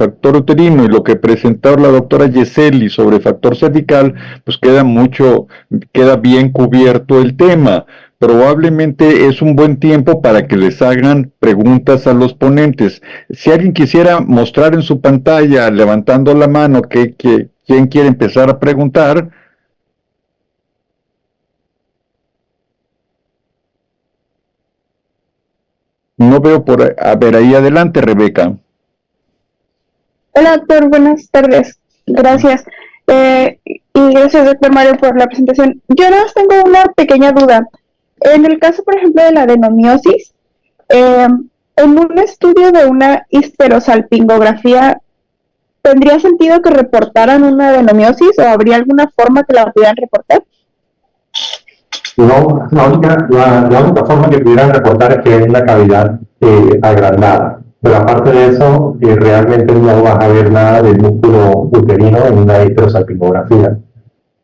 factor uterino y lo que presentó la doctora Yeseli sobre factor cervical, pues queda bien cubierto el tema. Probablemente es un buen tiempo para que les hagan preguntas a los ponentes. Si alguien quisiera mostrar en su pantalla, levantando la mano, quién quiere empezar a preguntar. No veo a ver, ahí adelante, Rebeca. Hola, doctor, buenas tardes. Gracias. Y gracias, doctor Mario, por la presentación. Yo nada más tengo una pequeña duda. En el caso, por ejemplo, de la adenomiosis, en un estudio de una histerosalpingografía, ¿tendría sentido que reportaran una adenomiosis o habría alguna forma que la pudieran reportar? No, la única forma que pudieran reportar es que es una cavidad agrandada. Pero aparte de eso, realmente no vas a ver nada del músculo uterino en una histerosalpingografía.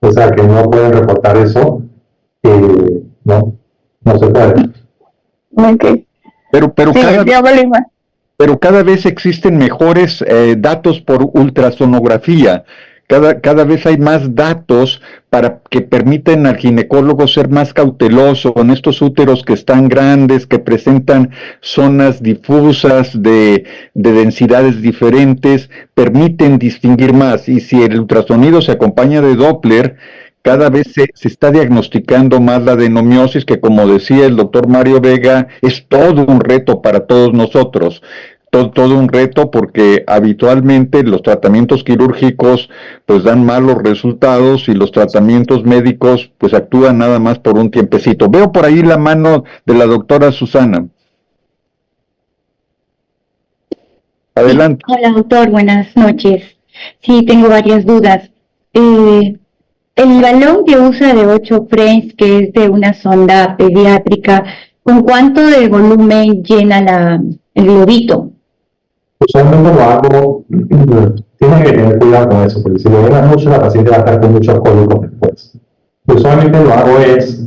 O sea que no pueden reportar eso, no se puede. Ok. Pero cada vez existen mejores datos por ultrasonografía. Cada vez hay más datos para que permiten al ginecólogo ser más cauteloso con estos úteros que están grandes, que presentan zonas difusas de densidades diferentes, permiten distinguir más. Y si el ultrasonido se acompaña de Doppler, cada vez se está diagnosticando más la adenomiosis, que como decía el doctor Mario Vega, es todo un reto para todos nosotros. Todo un reto porque habitualmente los tratamientos quirúrgicos pues dan malos resultados y los tratamientos médicos pues actúan nada más por un tiempecito. Veo por ahí la mano de la doctora Susana. Adelante. Sí, hola doctor, buenas noches. Sí, tengo varias dudas. El balón que usa de 8 frames, que es de una sonda pediátrica, ¿con cuánto de volumen llena el globito? Usualmente lo hago, tienes que tener cuidado con eso, porque si lo llenas mucho, la paciente va a estar con muchos cólicos después. Usualmente lo hago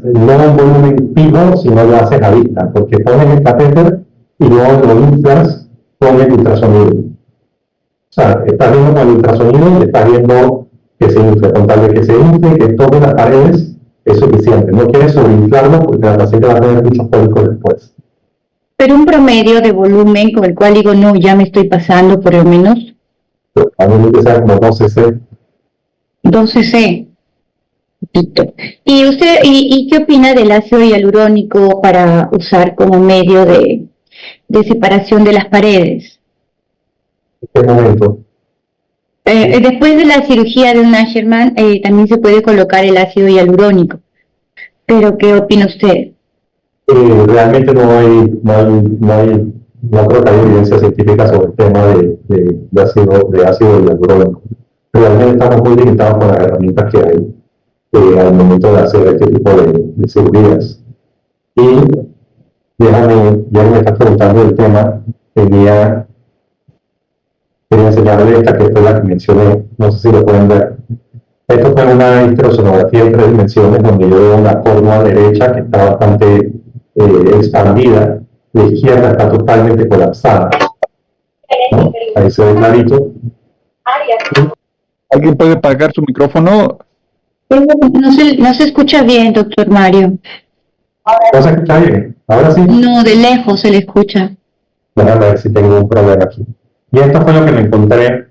no en volumen fijo, sino lo haces a vista, porque pones el catéter y luego lo inflas con el ultrasonido. O sea, estás viendo con el ultrasonido y estás viendo que se infle. Con tal de que se infle, que toque las paredes, es suficiente. No quieres sobreinflarlo porque la paciente va a tener muchos cólicos después. Pero un promedio de volumen con el cual digo, no, ya me estoy pasando por lo menos. A mí me sea como 2 cc. 2 cc. ¿Y usted, qué opina del ácido hialurónico para usar como medio de separación de las paredes? ¿En qué momento? Después de la cirugía de un Asherman, también se puede colocar el ácido hialurónico. ¿Pero qué opina usted? Realmente no creo que haya evidencia científica sobre el tema de ácido hialurónico. Realmente estamos muy limitados con las herramientas que hay al momento de hacer este tipo de cirugías. Y ya que me estás preguntando el tema, quería enseñarle esta que fue la que mencioné, no sé si lo pueden ver. Esto fue una histerosonografía en 3 dimensiones donde yo veo la fórmula derecha que está bastante expandida, la izquierda está totalmente colapsada. ¿No? Ahí se ve clarito. ¿Alguien puede apagar su micrófono? No se escucha bien, doctor Mario. ¿No se escucha bien? ¿Ahora sí? No, de lejos se le escucha. Déjame ver si tengo un problema aquí. Y esto fue lo que me encontré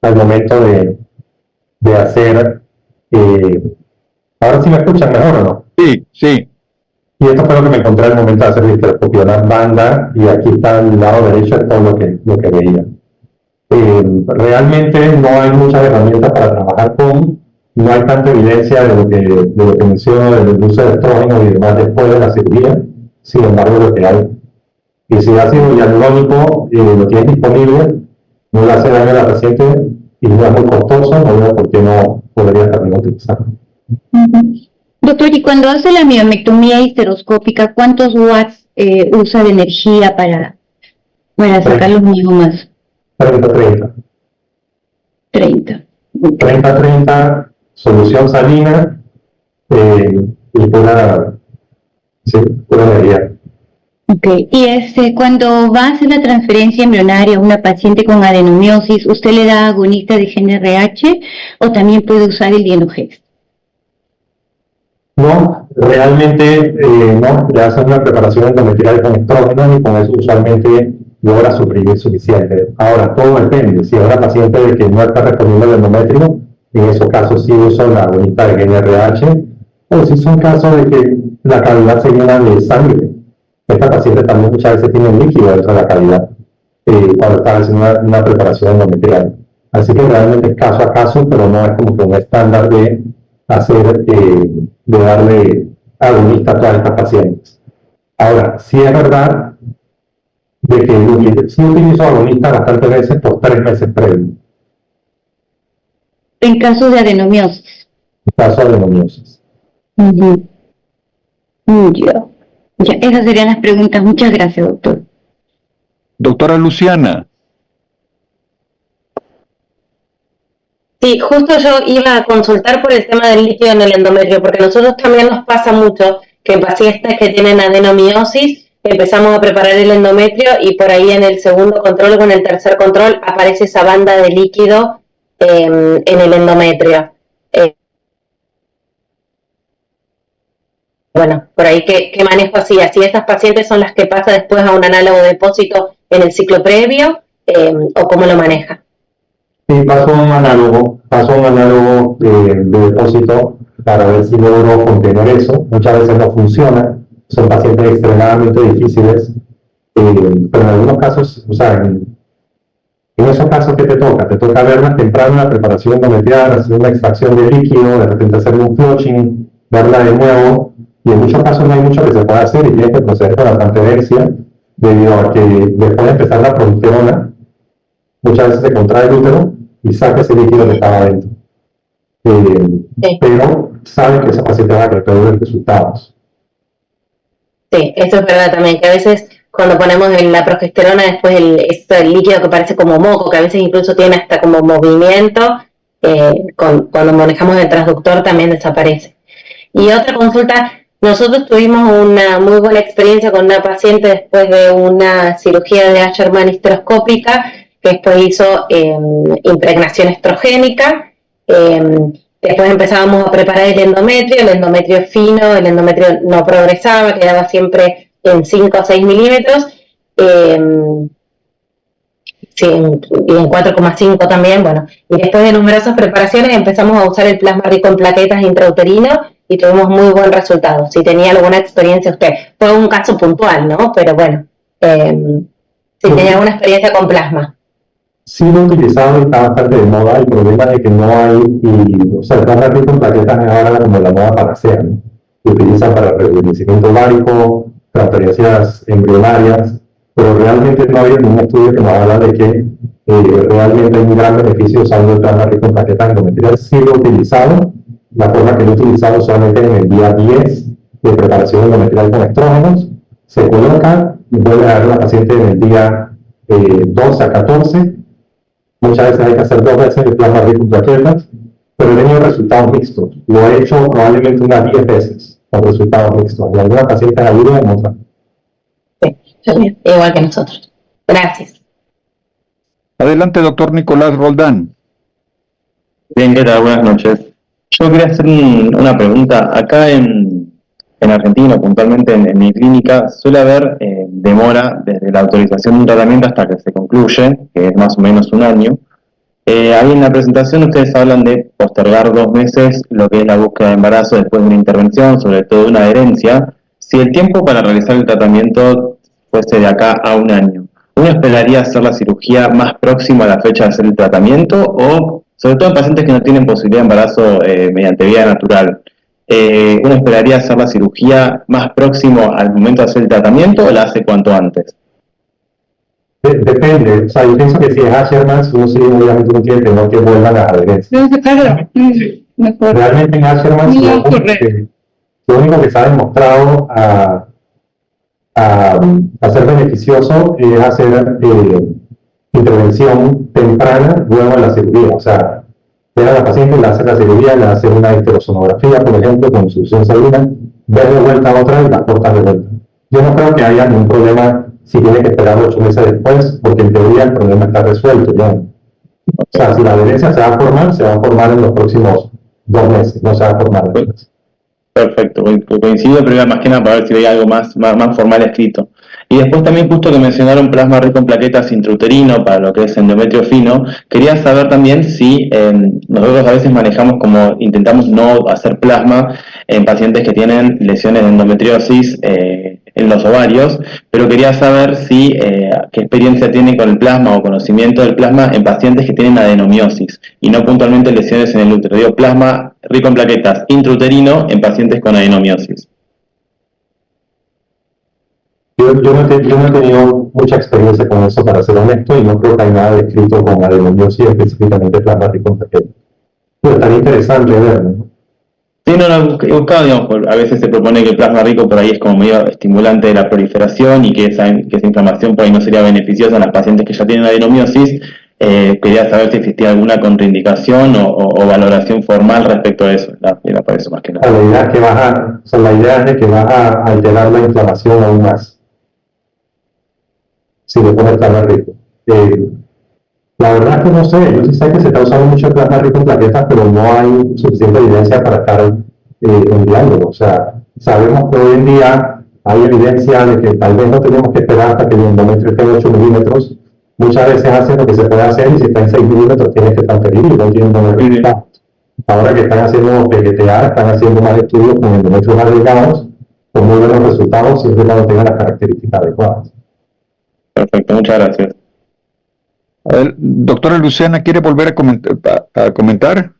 al momento de hacer... ¿Ahora sí me escuchan mejor o no? Sí, sí. Y esto fue lo que me encontré al momento de hacer la histeroscopia, una banda, y aquí está el lado derecho de todo lo que veía. Realmente no hay muchas herramientas para trabajar con, no hay tanta evidencia de lo que menciono del uso de estrógeno y demás después de la cirugía, sin embargo lo que hay. Y si ácido hialurónico lo tienes disponible, no le hace daño a la paciente y no es muy costoso, no veo por qué no podría también utilizarlo. Doctor, y cuando hace la miometría histeroscópica, ¿cuántos watts usa de energía para sacar los miomas? 30-30. 30. 30-30, solución salina y pura energía. Ok, y cuando va a hacer la transferencia embrionaria a una paciente con adenomiosis, ¿usted le da agonista de GnRH o también puede usar el Dienogex? No, realmente no, ya hacen una preparación endometrial con estrógenos y con eso usualmente logra suprimir suficiente. Ahora, todo depende. Si es una paciente de que no está respondiendo al endometrio, en esos casos sí uso la agonista de GnRH, o si son casos de que la cavidad se llena de sangre. Esta paciente también muchas veces tiene líquido dentro de la cavidad cuando está haciendo una preparación endometrial. Así que realmente es caso a caso, pero no es como que un estándar de hacer, de darle agonista a todas estas pacientes. Ahora, sí es verdad de que sí utilizo agonista bastantes veces por 3 meses previos, En caso de adenomiosis. en caso de adenomiosis. Ujú. Ya. Ya, esas serían las preguntas. Muchas gracias, doctor. Doctora Luciana. Sí, justo yo iba a consultar por el tema del líquido en el endometrio, porque a nosotros también nos pasa mucho que en pacientes que tienen adenomiosis empezamos a preparar el endometrio y por ahí en el segundo control o en el tercer control aparece esa banda de líquido en el endometrio. Bueno, por ahí ¿qué manejo así? Así esas pacientes son las que pasa después a un análogo de depósito en el ciclo previo o cómo lo maneja. Sí, paso a un análogo de depósito para ver si logro contener eso. Muchas veces no funciona, son pacientes extremadamente difíciles, pero en algunos casos, o sea, en esos casos que te toca verlas temprano en la preparación endometrial, hacer una extracción de líquido, de repente hacer un flushing, verla de nuevo, y en muchos casos no hay mucho que se pueda hacer y tienes que proceder con la transferencia, debido a que después de empezar la progesterona, muchas veces se contrae el útero y saca ese líquido que estaba adentro. Sí. Pero sabe que esa paciente va a repetir resultados. Sí, eso es verdad también, que a veces cuando ponemos en la progesterona después el líquido que parece como moco, que a veces incluso tiene hasta como movimiento, cuando manejamos el transductor también desaparece. Y otra consulta, nosotros tuvimos una muy buena experiencia con una paciente después de una cirugía de Asherman histeroscópica, que después hizo impregnación estrogénica. Después empezábamos a preparar el endometrio fino, el endometrio no progresaba, quedaba siempre en 5 o 6 milímetros, sí, y en 4,5 también, bueno. Y después de numerosas preparaciones empezamos a usar el plasma rico en plaquetas intrauterino y tuvimos muy buen resultado. Si tenía alguna experiencia usted, fue un caso puntual, ¿no? Pero bueno, si tenía alguna experiencia con plasma. Sí lo he utilizado y está bastante de moda. El problema es que no hay, o sea, el plasma rico en plaquetas es ahora como la nueva panacea, ¿no? Se utilizan para rejuvenecimiento ovárico, transferencias embrionarias, pero realmente no había ningún estudio que nos habla de que realmente hay un gran beneficio usando el plasma rico en plaquetas endometriales. Sí lo he utilizado, la forma que lo he utilizado solamente en el día 10 de preparación endometrial con estrógenos, se coloca y vuelve a dar a la paciente en el día 12 a 14. Muchas veces hay que hacer 2 veces el plasma rico en plaquetas, pero he tenido resultados mixtos. Lo he hecho probablemente unas 10 veces con resultados mixtos. En algunas pacientes ayuda, en otras. Sí, igual que nosotros. Gracias. Adelante, doctor Nicolás Roldán. Bien, ¿qué tal? Buenas noches. Yo quería hacer una pregunta. Acá en Argentina, puntualmente en mi clínica, suele haber demora desde la autorización de un tratamiento hasta que se concluye, que es más o menos un año. Ahí en la presentación ustedes hablan de postergar 2 meses lo que es la búsqueda de embarazo después de una intervención, sobre todo de una adherencia. Si el tiempo para realizar el tratamiento fuese de acá a un año, ¿uno esperaría hacer la cirugía más próxima a la fecha de hacer el tratamiento o, sobre todo en pacientes que no tienen posibilidad de embarazo mediante vía natural, uno esperaría hacer la cirugía más próximo al momento de hacer el tratamiento o la hace cuanto antes? Depende, o sea, yo pienso que si es Asherman, uno sí obviamente no tiene temor que vuelvan las adherencias. Mejor. Realmente en Asherman lo único que se ha demostrado a ser beneficioso es hacer intervención temprana luego de la cirugía. O sea, ver a la paciente, le hace la cirugía, le hace una histerosonografía, por ejemplo, con solución salina, ver de vuelta a otra y la corta de vuelta. yo no creo que haya ningún problema si tiene que esperar 8 meses después, porque en teoría el problema está resuelto ya. O sea, si la adherencia se va a formar en los próximos 2 meses, no se va a formar después. Perfecto, coincido, pero era más que nada para ver si veía algo más formal escrito. Y después también justo que mencionaron plasma rico en plaquetas intrauterino para lo que es endometrio fino, quería saber también si nosotros a veces manejamos como, intentamos no hacer plasma en pacientes que tienen lesiones de endometriosis en los ovarios, pero quería saber si qué experiencia tienen con el plasma o conocimiento del plasma en pacientes que tienen adenomiosis y no puntualmente lesiones en el útero. Digo, plasma rico en plaquetas intrauterino en pacientes con adenomiosis. Yo no he tenido mucha experiencia con eso, para ser honesto, y no creo que hay nada descrito con adenomiosis, específicamente plasma rico en plaquetas. Pero estaría interesante verlo, ¿no? Sí, no, he buscado, digamos, a veces se propone que el plasma rico por ahí es como medio estimulante de la proliferación y que esa inflamación por ahí no sería beneficiosa en las pacientes que ya tienen adenomiosis. Quería saber si existía alguna contraindicación o valoración formal respecto a eso. Era para eso más que nada. La idea es que la idea es de que vas a alterar la inflamación aún más si le pones plasma rico. La verdad es que no sé, yo sí sé que se está usando mucho el plasma rico en plaquetas, pero no hay suficiente evidencia para estar enviándolo. O sea, sabemos que hoy en día hay evidencia de que tal vez no tenemos que esperar hasta que el endometrio esté en 8 milímetros. Muchas veces hacen lo que se puede hacer y si está en 6 milímetros tienes que transferir y no tienen resultados. Ahora que están haciendo PGTA, están haciendo más estudios con endometrios más delgados, con muy buenos resultados, siempre cuando tengan las características adecuadas. Perfecto, muchas gracias. A ver, doctora Luciana, ¿quiere volver a comentar?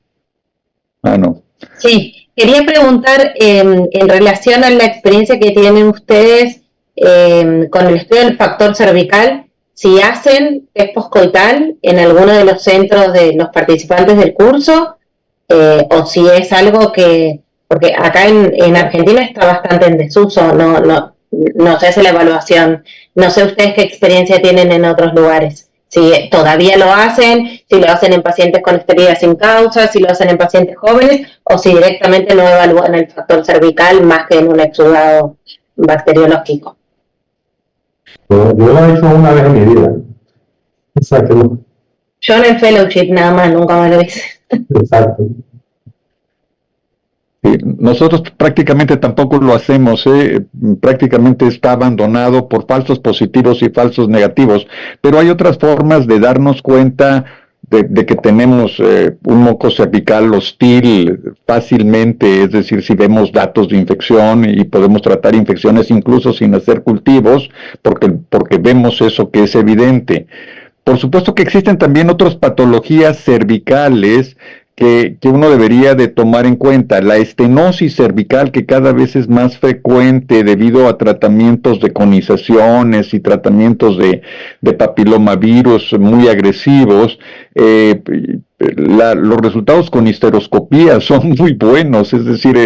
Ah, no. Sí, quería preguntar en relación a la experiencia que tienen ustedes con el estudio del factor cervical, si hacen test postcoital en alguno de los centros de los participantes del curso, o si es algo que, porque acá en Argentina está bastante en desuso, no se hace la evaluación, no sé ustedes qué experiencia tienen en otros lugares. Si todavía lo hacen, si lo hacen en pacientes con esterilidad sin causa, si lo hacen en pacientes jóvenes, o si directamente no evalúan el factor cervical más que en un exudado bacteriológico. Yo lo he hecho una vez en mi vida. Exacto. Yo en el fellowship nada más, nunca me lo hice. Exacto. Nosotros prácticamente tampoco lo hacemos, prácticamente está abandonado por falsos positivos y falsos negativos, pero hay otras formas de darnos cuenta de que tenemos un moco cervical hostil fácilmente, es decir, si vemos datos de infección y podemos tratar infecciones incluso sin hacer cultivos, porque vemos eso que es evidente. Por supuesto que existen también otras patologías cervicales que uno debería de tomar en cuenta. La estenosis cervical, que cada vez es más frecuente debido a tratamientos de conizaciones y tratamientos de papilomavirus muy agresivos. Los resultados con histeroscopía son muy buenos, es decir,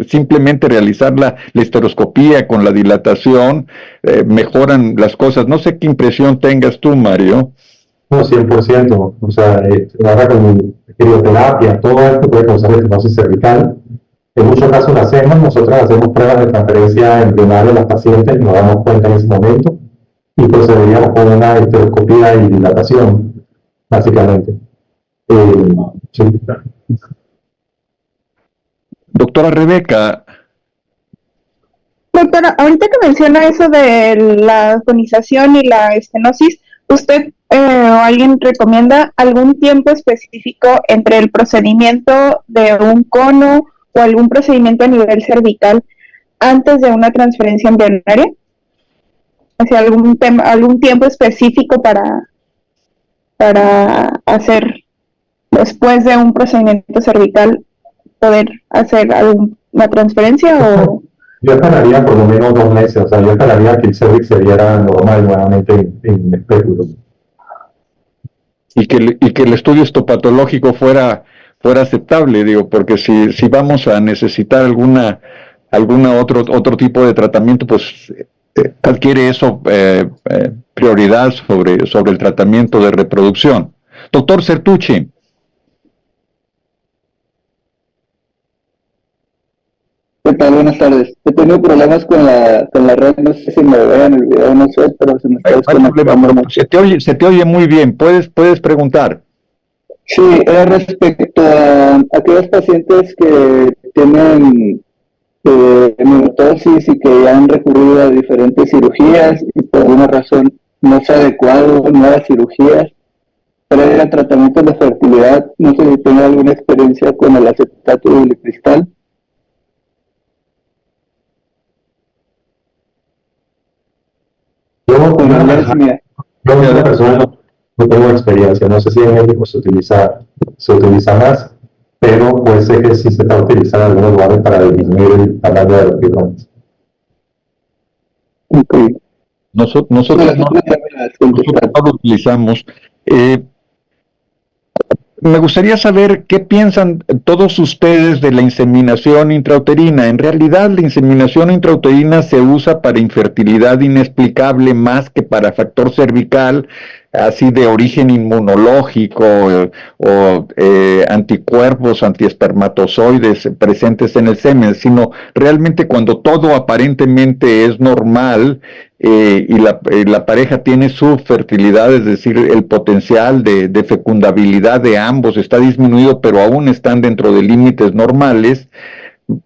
simplemente realizar la histeroscopía con la dilatación mejoran las cosas. No sé qué impresión tengas tú, Mario. No, 100%. O sea, ahora con crioterapia, todo esto puede causar estenosis cervical. En muchos casos lo hacemos, nosotros hacemos pruebas de transferencia embrionaria a las pacientes, nos damos cuenta en ese momento y procederíamos con una histeroscopía y dilatación, básicamente. Sí. Doctora Rebeca. Doctora, ahorita que menciona eso de la conización y la estenosis, ¿usted o alguien recomienda algún tiempo específico entre el procedimiento de un cono o algún procedimiento a nivel cervical antes de una transferencia embrionaria? O sea, algún tiempo específico para hacer, después de un procedimiento cervical, poder hacer alguna transferencia o... Yo esperaría por lo menos 2 meses, o sea, yo esperaría que el cervix se viera normal nuevamente en espéculo. Y que el estudio histopatológico fuera aceptable, digo, porque si vamos a necesitar alguna otro tipo de tratamiento, pues adquiere eso prioridad sobre el tratamiento de reproducción. Doctor Certucci. ¿Qué tal? Buenas tardes. He tenido problemas con la red, no sé si me vean el video, no sé, pero se me está desconectando mucho. Se te oye muy bien, puedes preguntar. Sí, era respecto a aquellos pacientes que tienen neurotosis y que han recurrido a diferentes cirugías y por alguna razón no se ha adecuado nuevas cirugías para el tratamiento de fertilidad. No sé si tiene alguna experiencia con el acetato de cristal. Yo como una persona no tengo experiencia, no sé si en México se utiliza más, pero puede ser que sí se está utilizando en algunos lugares para disminuir el tamaño de los pirones. Okay. Nosotros no lo utilizamos. Me gustaría saber qué piensan todos ustedes de la inseminación intrauterina. En realidad, la inseminación intrauterina se usa para infertilidad inexplicable más que para factor cervical, así de origen inmunológico o anticuerpos, antiespermatozoides presentes en el semen, sino realmente cuando todo aparentemente es normal. Y la pareja tiene su fertilidad, es decir, el potencial de fecundabilidad de ambos está disminuido, pero aún están dentro de límites normales,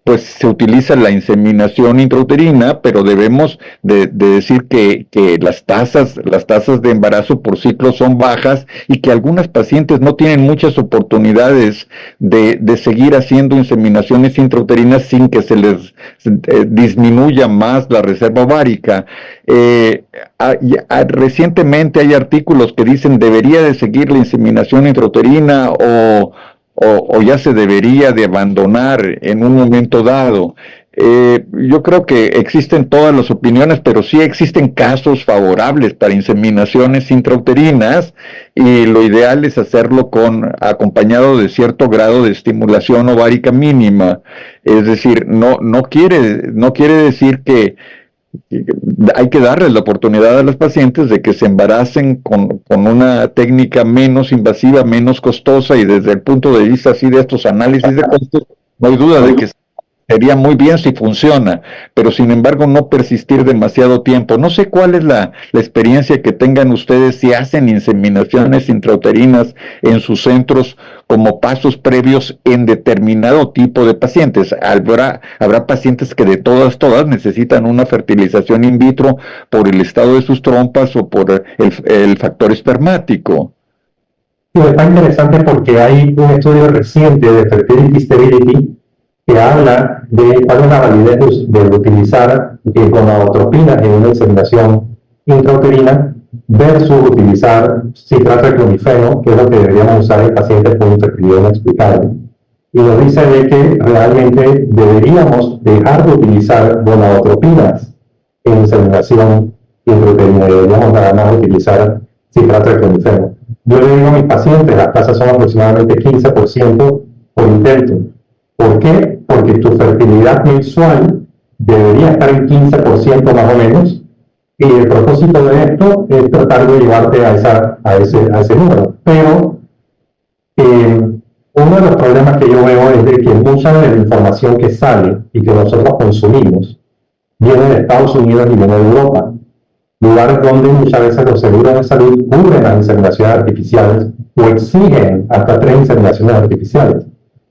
pues se utiliza la inseminación intrauterina, pero debemos de decir que las tasas de embarazo por ciclo son bajas y que algunas pacientes no tienen muchas oportunidades de seguir haciendo inseminaciones intrauterinas sin que se les disminuya más la reserva ovárica. Recientemente hay artículos que dicen debería de seguir la inseminación intrauterina o ya se debería de abandonar en un momento dado. Yo creo que existen todas las opiniones, pero sí existen casos favorables para inseminaciones intrauterinas y lo ideal es hacerlo acompañado de cierto grado de estimulación ovárica mínima. Es decir, no quiere decir que hay que darles la oportunidad a los pacientes de que se embaracen con una técnica menos invasiva, menos costosa, y desde el punto de vista así de estos análisis de costos, no hay duda de que sería muy bien si funciona, pero sin embargo no persistir demasiado tiempo. No sé cuál es la experiencia que tengan ustedes si hacen inseminaciones intrauterinas en sus centros como pasos previos en determinado tipo de pacientes. Habrá pacientes que de todas necesitan una fertilización in vitro por el estado de sus trompas o por el factor espermático. Sí, está interesante porque hay un estudio reciente de Fertility Sterility que habla de cuál es la validez de utilizar gonadotropinas en una inseminación intrauterina versus utilizar citrato de clomifeno, que es lo que deberíamos usar en pacientes con infertilidad inexplicable. Y nos dice de que realmente deberíamos dejar de utilizar gonadotropinas en inseminación intrauterina, deberíamos nada más utilizar citrato de clomifeno. Yo le digo a mis pacientes, las tasas son aproximadamente 15% por intento. ¿Por qué? Porque tu fertilidad mensual debería estar en 15% más o menos, y el propósito de esto es tratar de llevarte a ese número. Pero uno de los problemas que yo veo es de que mucha de la información que sale y que nosotros consumimos viene de Estados Unidos y viene de Europa, lugares donde muchas veces los seguros de salud cubren las inseminaciones artificiales o exigen hasta 3 inseminaciones artificiales.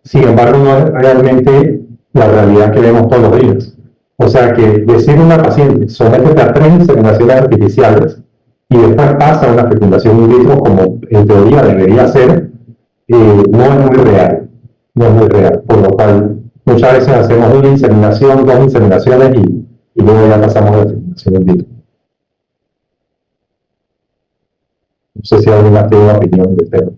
Sin embargo, no es realmente la realidad que vemos todos los días. O sea que decir a una paciente, sométete a 3 inseminaciones artificiales y después pasa a una fecundación in vitro, como en teoría debería ser, no es muy real. No es muy real. Por lo cual, muchas veces hacemos una inseminación, 2 inseminaciones y luego ya pasamos a la fecundación in vitro. No sé si alguien más tiene una opinión de tema.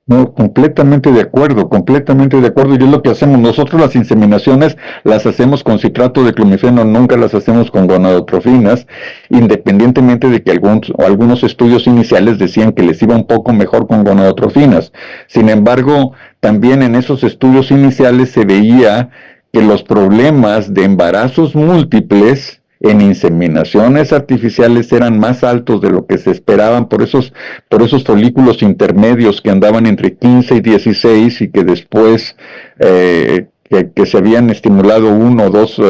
No, completamente de acuerdo. Y es lo que hacemos. Nosotros las inseminaciones las hacemos con citrato de clomifeno, nunca las hacemos con gonadotrofinas, independientemente de que algunos estudios iniciales decían que les iba un poco mejor con gonadotrofinas. Sin embargo, también en esos estudios iniciales se veía que los problemas de embarazos múltiples en inseminaciones artificiales eran más altos de lo que se esperaban por esos folículos intermedios que andaban entre 15 y 16 y que después que se habían estimulado 1 o 2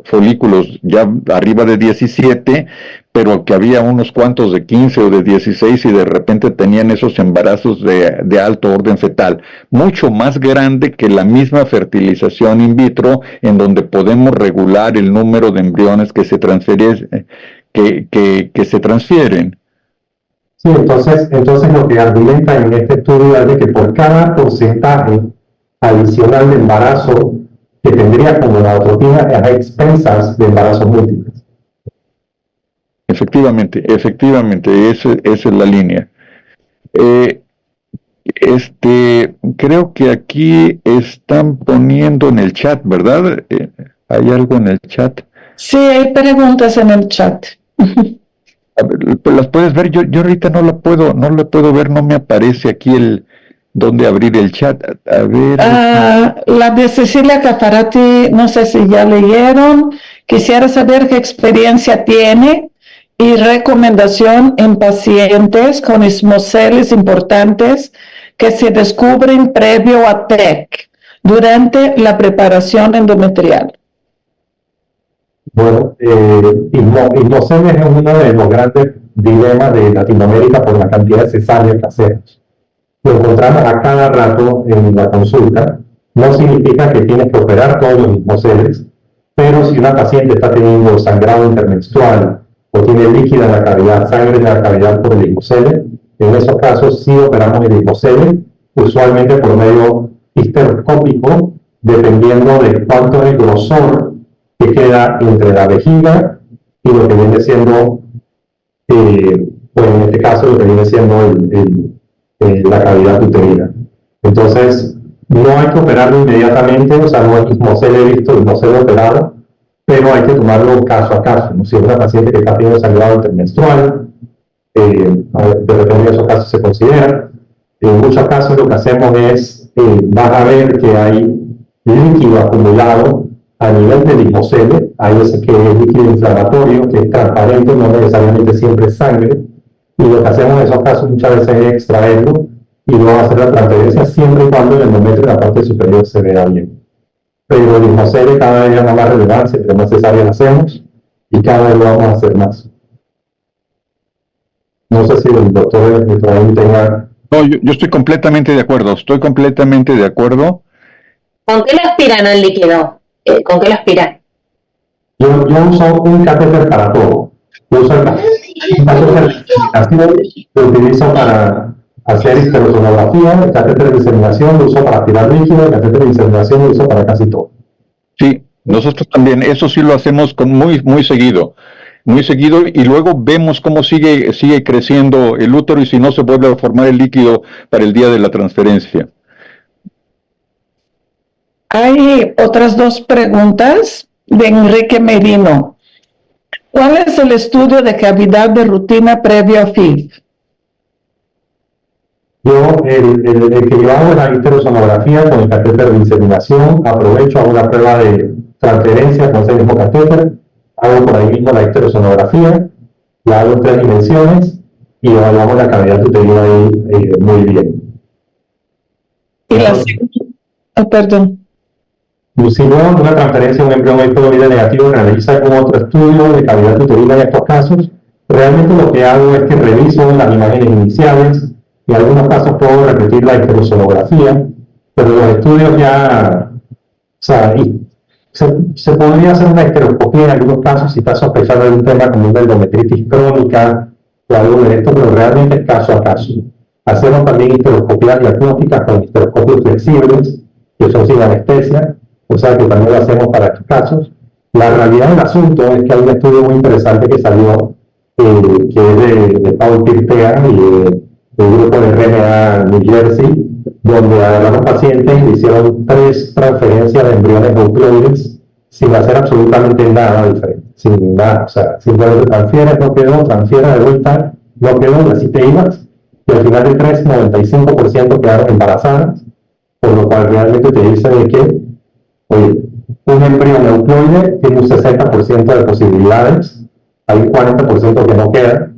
folículos ya arriba de 17, pero que había unos cuantos de 15 o de 16 y de repente tenían esos embarazos de alto orden fetal, mucho más grande que la misma fertilización in vitro, en donde podemos regular el número de embriones que se transfieren. Sí, entonces lo que argumenta en este estudio es de que por cada porcentaje adicional de embarazo que tendría como gonadotropina es a expensas de embarazos múltiples. Efectivamente, esa es la línea. Creo que aquí están poniendo en el chat, ¿verdad? ¿Hay algo en el chat? Sí, hay preguntas en el chat. A ver, las puedes ver, yo ahorita no la puedo ver, no me aparece aquí donde abrir el chat. A ver. La de Cecilia Cafarati, no sé si ya leyeron. Quisiera saber qué experiencia tiene y recomendación en pacientes con ismoceles importantes que se descubren previo a TEC durante la preparación endometrial. Bueno, ismoceles es uno de los grandes dilemas de Latinoamérica por la cantidad de cesáreas que hacemos. Lo encontramos a cada rato en la consulta. No significa que tienes que operar todos los ismoceles, pero si una paciente está teniendo sangrado intermenstrual o tiene líquida en la cavidad, sangre en la cavidad por el ismocele, en esos casos sí operamos el ismocele, usualmente por medio histeroscópico, dependiendo de cuánto es el grosor que queda entre la vejiga y lo que viene siendo, pues en este caso, lo que viene siendo la cavidad uterina. Entonces, no hay que operarlo inmediatamente, o sea, no es ismocele visto, ismocele operado, pero hay que tomarlo caso a caso, ¿no? Si es una paciente que está teniendo sangrado intermenstrual, de repente esos casos se consideran. En muchos casos lo que hacemos es, vas a ver que hay líquido acumulado a nivel del ismocele, hay veces que es líquido inflamatorio, que es transparente, no necesariamente siempre es sangre, y lo que hacemos en esos casos muchas veces es extraerlo y luego hacer la transferencia siempre y cuando el endometrio de la parte superior se vea bien. Pero el ismocele cada vez gana más relevancia, entre más cesáreas hacemos y cada vez lo vamos a hacer más. No sé si el doctor Efraín tenga... No, yo estoy completamente de acuerdo, ¿Con qué lo aspiran al líquido? ¿Con qué lo aspiran? Yo uso un catéter para todo. Yo uso el catéter lo utilizo para hacer histerosonografía, el catéter de diseminación lo uso para aspirar líquido, el catéter de diseminación lo uso para casi todo. Sí, nosotros también, eso sí lo hacemos muy seguido, y luego vemos cómo sigue creciendo el útero y si no se vuelve a formar el líquido para el día de la transferencia. Hay otras 2 preguntas de Enrique Merino. ¿Cuál es el estudio de cavidad de rutina previo a FIV? El que yo hago es la histerosonografía con el catéter de diseminación, aprovecho, hago una prueba de transferencia con ese mismo catéter, hago por ahí mismo la histerosonografía, la hago en 3 dimensiones y evaluamos la cavidad uterina ahí muy bien. Y la segunda, perdón. Si luego de una transferencia de un embrión HIV negativo realiza algún otro estudio de cavidad uterina en estos casos, realmente lo que hago es que reviso las imágenes iniciales y en algunos casos puedo repetir la histerosonografía, pero los estudios ya, o sea, se podría hacer una histeroscopía en algunos casos si está sospechando de un tema como una endometritis crónica o algo de esto, pero realmente es caso a caso. Hacemos también histeroscopías diagnósticas con histeroscopios flexibles, que son sin anestesia, o sea que también lo hacemos para estos casos. La realidad del asunto es que hay un estudio muy interesante que salió, que es de Paul Pirtea y del grupo de RNA New Jersey, donde agarraron pacientes y hicieron 3 transferencias de embriones euploides sin hacer absolutamente nada diferente, sin nada, o sea, simplemente transfieres, no quedó, transfieres de vuelta, no quedó, y así te ibas, y al final de 3, 95% quedaron embarazadas, por lo cual realmente te dice de que, oye, un embrión euploide tiene un 60% de posibilidades, hay un 40% que no queda.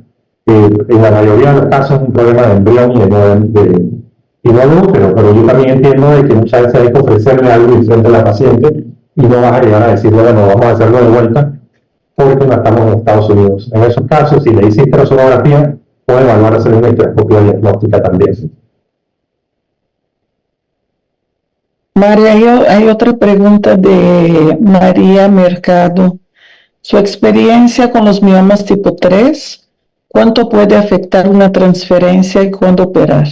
En la mayoría de los casos es un problema de embrión y no y no de útero, pero yo también entiendo de que muchas veces hay que ofrecerle algo diferente a la paciente y no vas a llegar a decirle, bueno, vamos a hacerlo de vuelta porque no estamos en Estados Unidos. En esos casos, si le hiciste la sonografía, puede evaluar hacer una histeroscopia diagnóstica también. María, hay otra pregunta de María Mercado. Su experiencia con los miomas tipo 3, ¿cuánto puede afectar una transferencia y cuándo operar?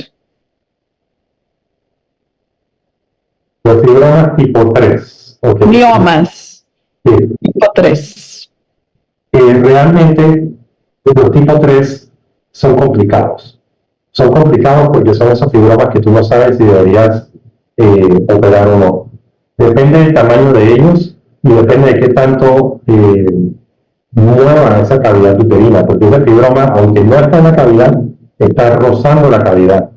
Los fibromas tipo 3. Okay. Miomas Sí. tipo 3. Realmente los tipo 3 son complicados. Son complicados porque son esos fibromas que tú no sabes si deberías operar o no. Depende del tamaño de ellos y depende de qué tanto muevan esa cavidad uterina, porque ese fibroma, aunque no está en la cavidad, está rozando la cavidad.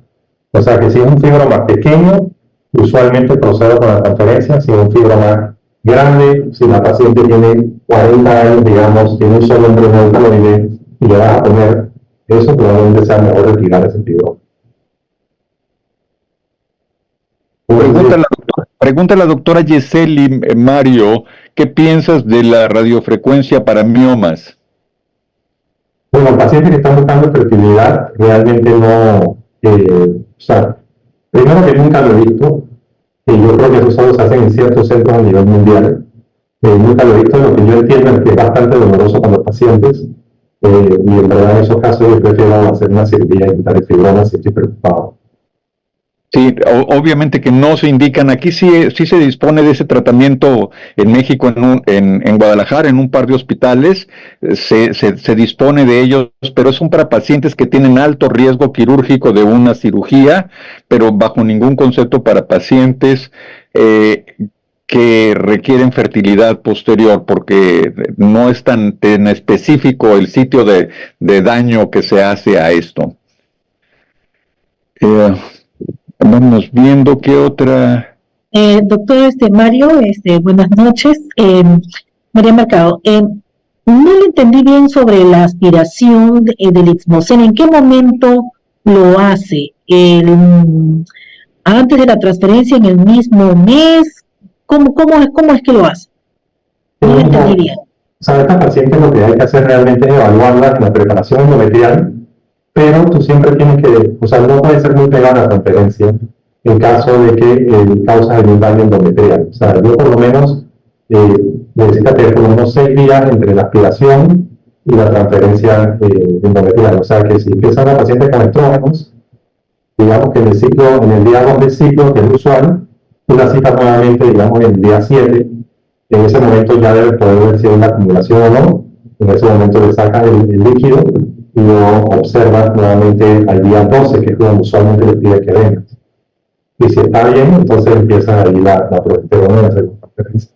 O sea que si es un fibroma pequeño, usualmente procedo con la transferencia. Si es un fibroma grande, si la paciente tiene 40 años, digamos, tiene un solo embrión neuroide y le vas a poner eso, probablemente sea mejor retirar ese fibroma. Pregunta la doctora Yeseli, Mario, ¿qué piensas de la radiofrecuencia para miomas? Bueno, pacientes que están buscando fertilidad, realmente no, o sea, primero que nunca lo he visto, y yo creo que eso solo se hace en ciertos centros a nivel mundial. Nunca lo he visto, lo que yo entiendo es que es bastante doloroso con los pacientes, y en verdad en esos casos yo prefiero hacer una cirugía y quitar el fibroma si estoy preocupado. Sí, obviamente que no se indican. Aquí sí se dispone de ese tratamiento en México, en Guadalajara, en un par de hospitales, se dispone de ellos, pero son para pacientes que tienen alto riesgo quirúrgico de una cirugía, pero bajo ningún concepto para pacientes que requieren fertilidad posterior, porque no es tan específico el sitio de daño que se hace a esto. Vamos viendo qué otra. Doctor Mario, buenas noches. María Mercado, no le entendí bien sobre la aspiración del Ixmosen. ¿En qué momento lo hace? ¿Antes de la transferencia, en el mismo mes? ¿Cómo es que lo hace? No lo entendí bien. O sea, esta paciente lo que hay que hacer realmente es evaluarla en la preparación endometrial, pero tú siempre tienes que, o sea, no puede ser muy pegada a la transferencia en caso de que causa el daño endometrial. O sea, yo por lo menos necesita tener por lo menos 6 días entre la aspiración y la transferencia endometrial. O sea, que si empieza una paciente con estrógenos, digamos que en el día 2 del ciclo, que es usual, tú la citas nuevamente, digamos, en el día 7, en ese momento ya debes poder ver si hay una acumulación o no. En ese momento le sacas el líquido y lo observas nuevamente al día 12, que es cuando usualmente le pide que vengas. Y si está bien, entonces empieza ahí la progesterona y hacer la transferencia.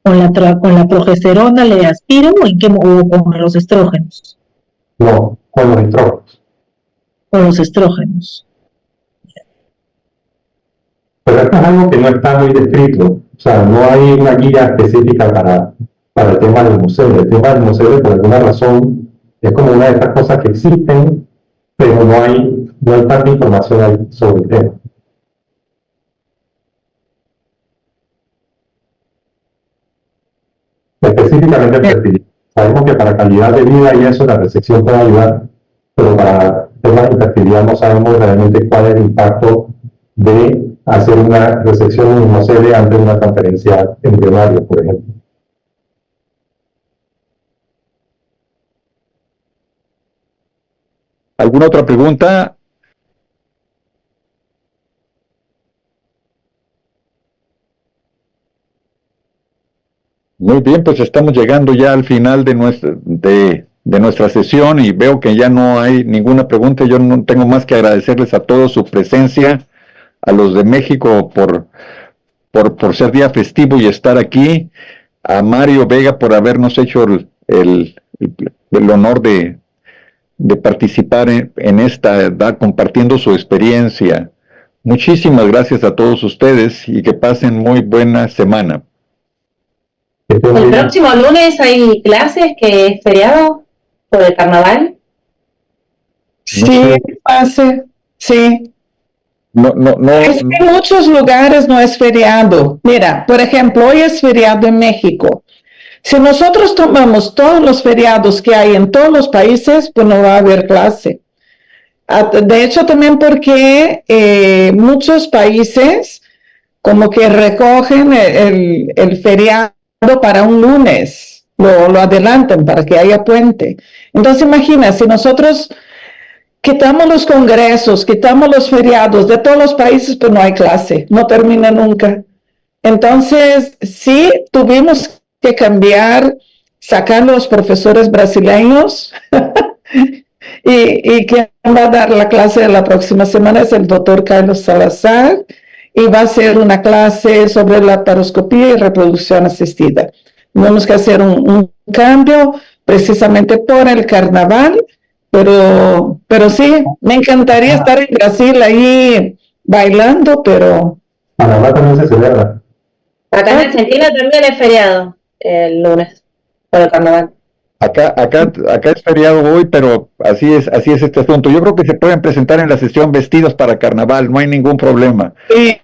¿Con la progesterona le aspiran o con los estrógenos? No, con los estrógenos. Con los estrógenos. Pero esto es algo que no está muy descrito. O sea, no hay una guía específica para el tema del museo. El tema del museo, por alguna razón, es como una de estas cosas que existen, pero no hay tanta información ahí sobre el tema. Específicamente fertilidad. Sabemos que para calidad de vida y eso la resección puede ayudar, pero para temas de fertilidad no sabemos realmente cuál es el impacto de hacer una resección inmunocele antes de una transferencia embrionaria, por ejemplo. ¿Alguna otra pregunta? Muy bien, pues estamos llegando ya al final de nuestra sesión y veo que ya no hay ninguna pregunta. Yo no tengo más que agradecerles a todos su presencia, a los de México por ser día festivo y estar aquí, a Mario Vega por habernos hecho el honor de participar en esta edad compartiendo su experiencia. Muchísimas gracias a todos ustedes y que pasen muy buena semana. ¿El próximo lunes hay clases, que es feriado por el carnaval? Sí, pase. Sí. No, no, no. Es que en muchos lugares no es feriado. Mira, por ejemplo, hoy es feriado en México. Si nosotros tomamos todos los feriados que hay en todos los países, pues no va a haber clase. De hecho, también porque muchos países como que recogen el feriado para un lunes, lo adelantan para que haya puente. Entonces, imagina, si nosotros quitamos los congresos, quitamos los feriados de todos los países, pues no hay clase, no termina nunca. Entonces, sí, tuvimos que cambiar, sacar los profesores brasileños y quien va a dar la clase de la próxima semana es el doctor Carlos Salazar y va a ser una clase sobre la laparoscopía y reproducción asistida. Tenemos que hacer un cambio precisamente por el carnaval, pero sí, me encantaría estar en Brasil ahí bailando, pero... Panamá también se celebra. Acá en Argentina también es feriado el lunes, por el carnaval. Acá es feriado hoy, pero así es este asunto. Yo creo que se pueden presentar en la sesión vestidos para carnaval, no hay ningún problema. Sí.